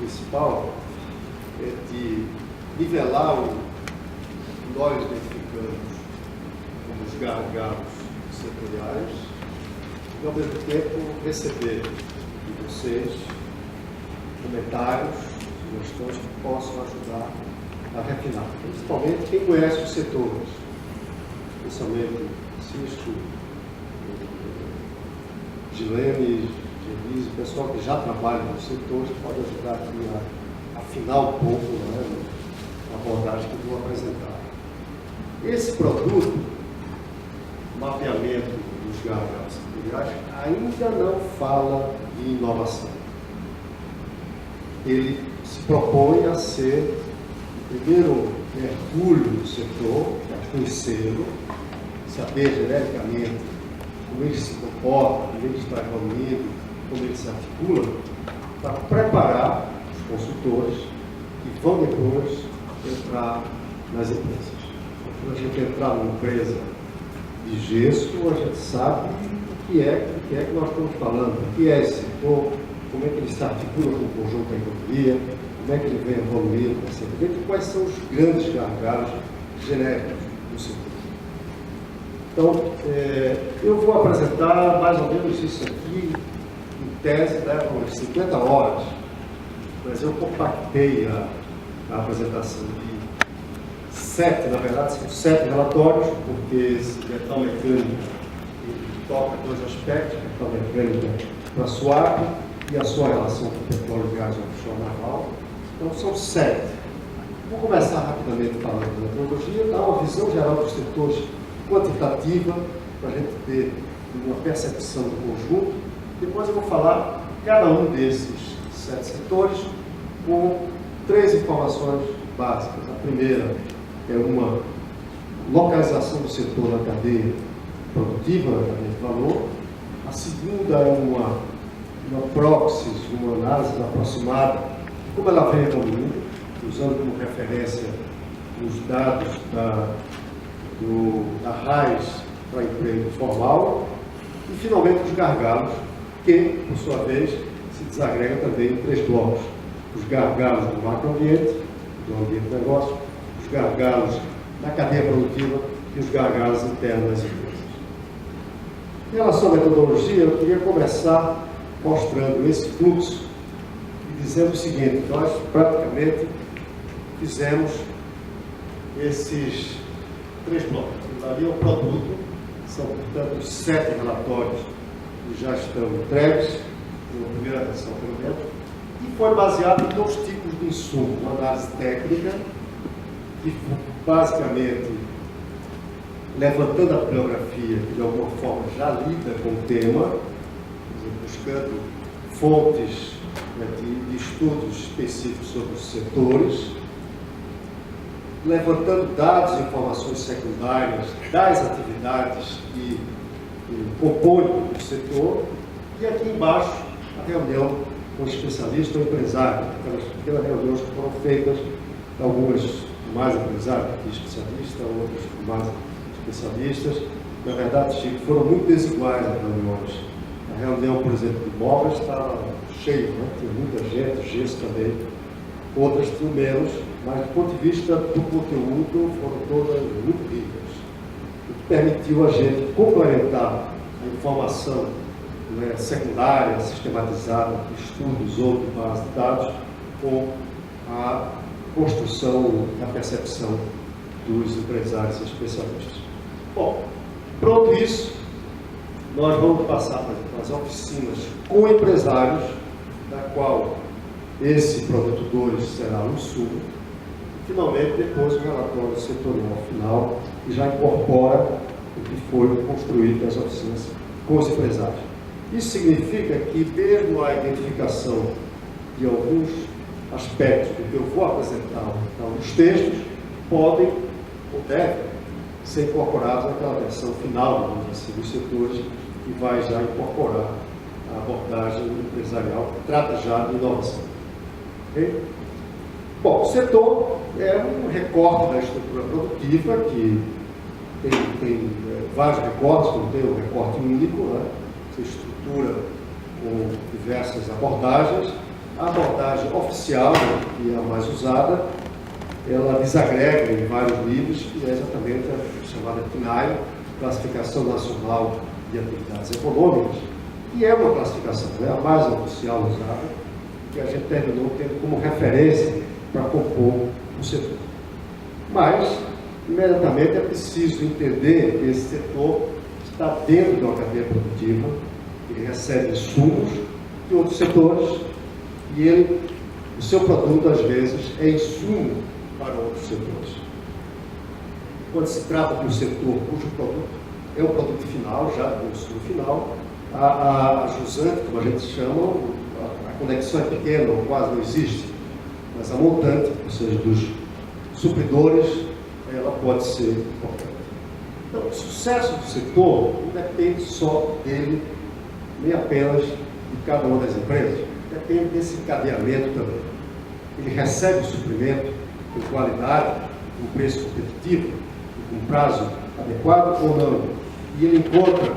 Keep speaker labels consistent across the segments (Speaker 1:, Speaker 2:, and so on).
Speaker 1: principal é de nivelar o que nós identificamos como os gargalos setoriais e, ao mesmo tempo, receber de vocês comentários, sugestões que possam ajudar a refinar. Principalmente quem conhece os setores, especialmente Cisco, Gilene, Denise, o pessoal que já trabalha nos setores pode ajudar aqui a afinar um pouco, né, a abordagem que eu vou apresentar. Esse produto, mapeamento dos gargalos setoriais, ainda não fala de inovação. Ele se propõe a ser o primeiro mergulho no setor, conhecê-lo, saber genericamente como ele se comporta, como ele está evoluindo, como ele se articula, para preparar os consultores que vão depois entrar nas empresas. Quando a gente entrar numa empresa de gesso, a gente sabe o que é que nós estamos falando, o que é esse setor, como é que ele se articula com o conjunto da economia, como é que ele vem evoluindo recentemente, quais são os grandes gargalos genéricos do setor. Então, eu vou apresentar mais ou menos isso aqui, em tese, leva umas 50 horas, mas eu compactei a apresentação de 7, na verdade, são 7 relatórios, porque esse metal mecânico toca dois aspectos, metal mecânico para a SWAP e a sua relação com o petróleo e gás offshore naval. Então, são 7. Vou começar rapidamente falando da metodologia, dar uma visão geral dos setores quantitativa, para a gente ter uma percepção do conjunto. Depois eu vou falar cada um desses 7 setores com 3 informações básicas. A primeira é uma localização do setor na cadeia produtiva, na cadeia de valor. A segunda é uma proxy, uma análise aproximada de como ela vem evoluindo, usando como referência os dados da RAIS para emprego formal, e finalmente os gargalos, que, por sua vez, se desagrega também em 3 blocos. Os gargalos do macroambiente, do ambiente de negócio, os gargalos da cadeia produtiva e os gargalos internos das empresas. Em relação à metodologia, eu queria começar mostrando esse fluxo e dizendo o seguinte: nós praticamente fizemos esses 3 blocos. Ali é o produto, são, portanto, os 7 relatórios que já estão entregues, na primeira versão, pelo menos, e foi baseado em 2 tipos de insumo: uma análise técnica, que basicamente levantando a bibliografia que de alguma forma já lida com o tema, buscando fontes, né, de estudos específicos sobre os setores, levantando dados e informações secundárias das atividades que compõem o setor, e aqui embaixo a reunião com o especialista ou empresário, aquelas pequenas reuniões que foram feitas, algumas com mais empresário que especialista, outras com mais especialistas. Na verdade, Chico, foram muito desiguais as reuniões. A reunião, por exemplo, de imóveis estava cheia, né? Tinha muita gente, gesso também, outras tinham menos, mas do ponto de vista do conteúdo foram todas muito ricas, o que permitiu a gente complementar a informação, né, secundária, sistematizada, de estudos ou de base de dados, com a construção da percepção dos empresários e especialistas. Bom, pronto isso, nós vamos passar para as oficinas com empresários, da qual esse produto 2 será um insumo, e finalmente depois o relatório setorial final, que já incorpora o que foi construído nas oficinas com os empresários. Isso significa que, mesmo a identificação de alguns aspectos do que eu vou apresentar nos textos, podem ou devem ser incorporados naquela versão final, vamos dizer assim, dos setores, que vai já incorporar a abordagem empresarial que trata já de inovação. Okay? Bom, o setor é um recorte da estrutura produtiva que tem vários recortes, não tem um recorte único, né? Se estrutura com diversas abordagens, A abordagem oficial, que é a mais usada, ela desagrega em vários livros, que é exatamente a chamada CNAE, Classificação Nacional de Atividades Econômicas, que é uma classificação, é a mais oficial usada, que a gente terminou tendo como referência para compor o setor. Mas, imediatamente, é preciso entender que esse setor está dentro de uma cadeia produtiva, ele recebe insumos de outros setores e o seu produto, às vezes, é insumo para outros setores. Quando se trata de um setor cujo produto é o produto final, já do insumo final, a jusante, como a gente chama, a conexão é pequena ou quase não existe, mas a montante, ou seja, dos supridores, ela pode ser importante. Então, o sucesso do setor não depende só dele, nem apenas de cada uma das empresas, depende desse encadeamento também. Ele recebe o suprimento com qualidade, com preço competitivo, com prazo adequado ou não, e ele encontra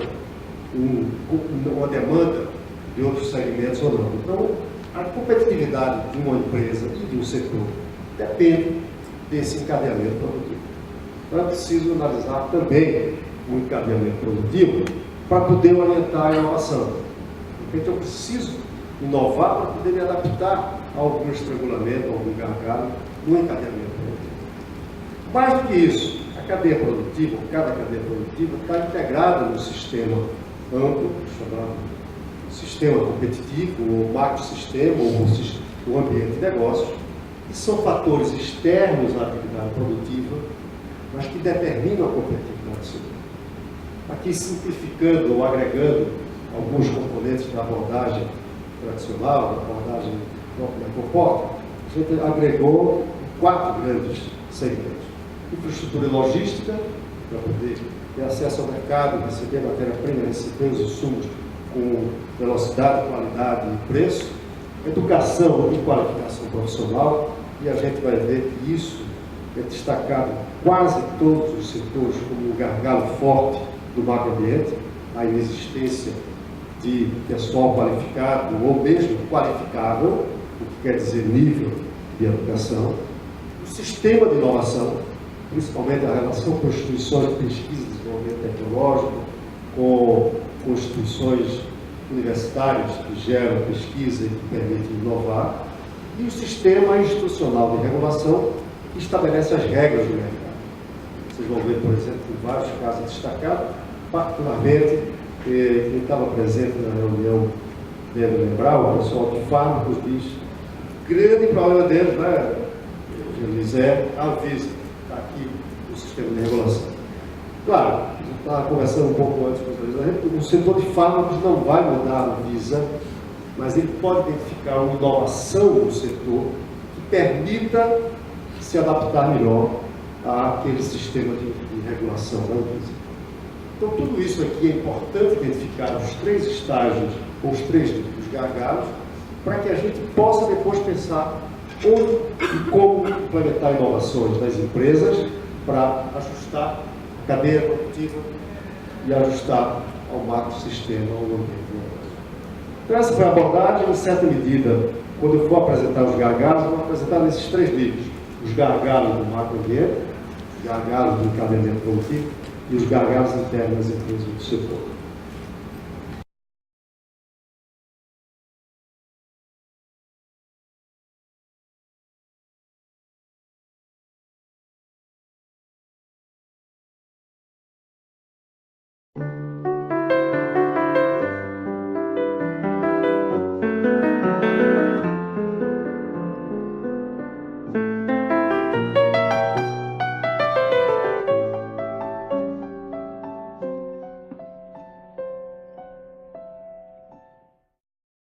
Speaker 1: uma demanda de outros segmentos ou não. Então, a competitividade de uma empresa e de um setor depende desse encadeamento produtivo. Então, é preciso analisar também o encadeamento produtivo para poder orientar a inovação. Então, eu preciso inovar para poder me adaptar a algum estrangulamento, a algum gargalo no encadeamento produtivo. Mais do que isso, a cadeia produtiva, cada cadeia produtiva, está integrada no sistema amplo, chamado sistema competitivo, ou macrosistema, ou o ambiente de negócios, que são fatores externos à atividade produtiva, mas que determinam a competitividade do setor. Aqui, simplificando ou agregando alguns componentes da abordagem tradicional, da abordagem própria da Coporta, a gente agregou 4 grandes segmentos. Infraestrutura e logística, para poder ter acesso ao mercado, receber matéria-prima, receber os insumos com velocidade, qualidade e preço. Educação e qualificação profissional, e a gente vai ver que isso é destacado em quase todos os setores como um gargalo forte do macroambiente, a inexistência de pessoal qualificado ou mesmo qualificável, o que quer dizer nível de educação. O sistema de inovação, principalmente a relação com instituições de pesquisa e desenvolvimento tecnológico, com instituições universitárias que geram pesquisa e que permitem inovar, e o sistema institucional de regulação que estabelece as regras do mercado. Vocês vão ver, por exemplo, em vários casos destacados, particularmente, quem estava presente na reunião deve lembrar, o pessoal de fármacos diz, grande problema deles, né, Elisé, avisa, está aqui o sistema de regulação. Claro, a gente estava conversando um pouco antes com os o setor de fármacos não vai mudar a Anvisa, mas ele pode identificar uma inovação no setor que permita se adaptar melhor àquele sistema de regulação da Anvisa. Então, tudo isso aqui é importante identificar os 3 estágios, ou os 3 tipos de gargalos, para que a gente possa depois pensar onde e como implementar inovações das empresas para ajustar a cadeia produtiva e ajustar ao macrosistema, ao ambiente de negócio. Então, essa foi a abordagem. Em certa medida, quando eu for apresentar os gargalos, eu vou apresentar nesses 3 níveis: os gargalos do macroambiente, os gargalos do encadeamento produtivo e os gargalos internos das empresas do setor.